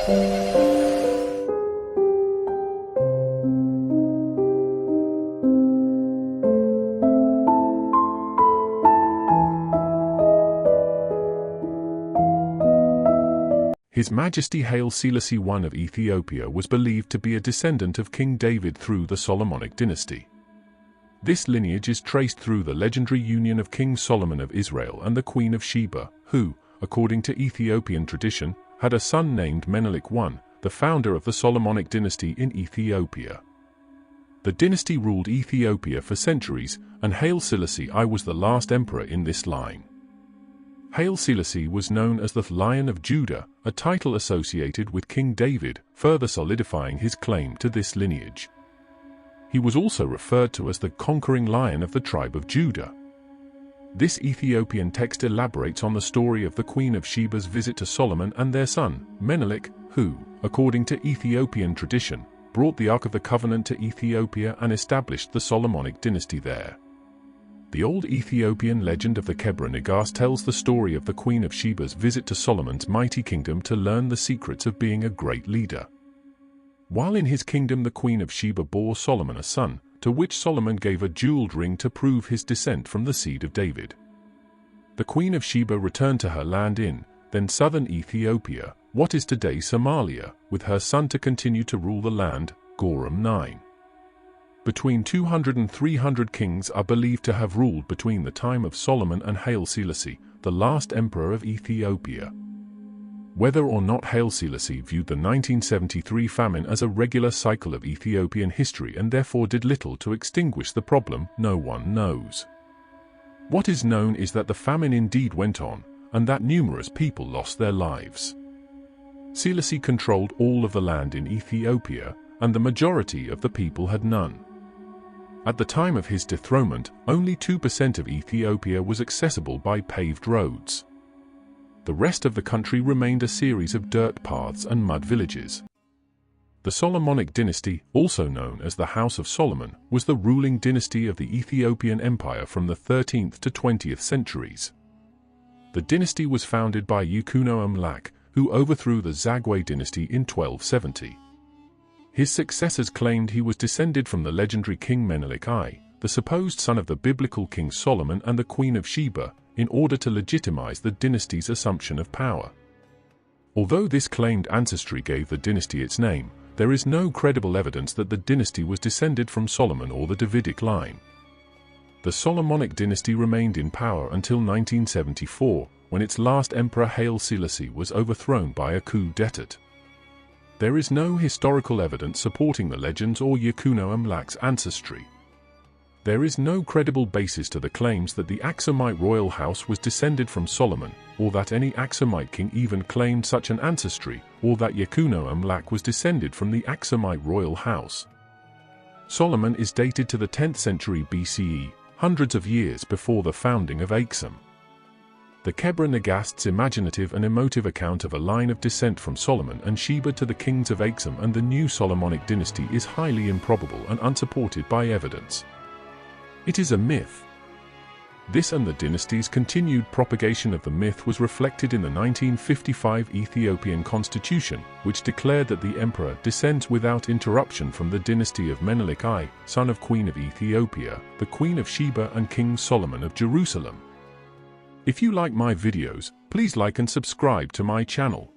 His Majesty Haile Selassie I of Ethiopia was believed to be a descendant of King David through the Solomonic Dynasty. This lineage is traced through the legendary union of King Solomon of Israel and the Queen of Sheba, who, according to Ethiopian tradition, had a son named Menelik I, the founder of the Solomonic Dynasty in Ethiopia. The dynasty ruled Ethiopia for centuries, and Haile Selassie I was the last emperor in this line. Haile Selassie was known as the Lion of Judah, a title associated with King David, further solidifying his claim to this lineage. He was also referred to as the conquering lion of the tribe of Judah. This Ethiopian text elaborates on the story of the Queen of Sheba's visit to Solomon and their son, Menelik, who, according to Ethiopian tradition, brought the Ark of the Covenant to Ethiopia and established the Solomonic dynasty there. The old Ethiopian legend of the Kebra Negast tells the story of the Queen of Sheba's visit to Solomon's mighty kingdom to learn the secrets of being a great leader. While in his kingdom, the Queen of Sheba bore Solomon a son, to which Solomon gave a jeweled ring to prove his descent from the seed of David. The Queen of Sheba returned to her land in, then southern Ethiopia, what is today Somalia, with her son to continue to rule the land, GORHAM 9. Between 200 and 300 kings are believed to have ruled between the time of Solomon and Haile Selassie, the last emperor of Ethiopia. Whether or not Haile Selassie viewed the 1973 famine as a regular cycle of Ethiopian history and therefore did little to extinguish the problem, no one knows. What is known is that the famine indeed went on, and that numerous people lost their lives. Selassie controlled all of the land in Ethiopia, and the majority of the people had none. At the time of his dethronement, only 2% of Ethiopia was accessible by paved roads. The rest of the country remained a series of dirt paths and mud villages. The Solomonic dynasty, also known as the House of Solomon, was the ruling dynasty of the Ethiopian Empire from the 13th to 20th centuries. The dynasty was founded by Menelik, who overthrew the Zagwe dynasty in 1270. His successors claimed he was descended from the legendary King Menelik I, the supposed son of the biblical King Solomon and the Queen of Sheba, in order to legitimize the dynasty's assumption of power. Although this claimed ancestry gave the dynasty its name, there is no credible evidence that the dynasty was descended from Solomon or the Davidic line. The Solomonic dynasty remained in power until 1974, when its last emperor Haile Selassie was overthrown by a coup d'état. There is no historical evidence supporting the legends or Menelik's ancestry. There is no credible basis to the claims that the Aksumite royal house was descended from Solomon, or that any Aksumite king even claimed such an ancestry, or that Menelik was descended from the Aksumite royal house. Solomon is dated to the 10th century BCE, hundreds of years before the founding of Aksum. The Kebra Negast's imaginative and emotive account of a line of descent from Solomon and Sheba to the kings of Aksum and the new Solomonic dynasty is highly improbable and unsupported by evidence. It is a myth. This and the dynasty's continued propagation of the myth was reflected in the 1955 Ethiopian constitution, which declared that the emperor descends without interruption from the dynasty of Menelik I, son of Queen of Ethiopia, the Queen of Sheba and King Solomon of Jerusalem. If you like my videos, please like and subscribe to my channel.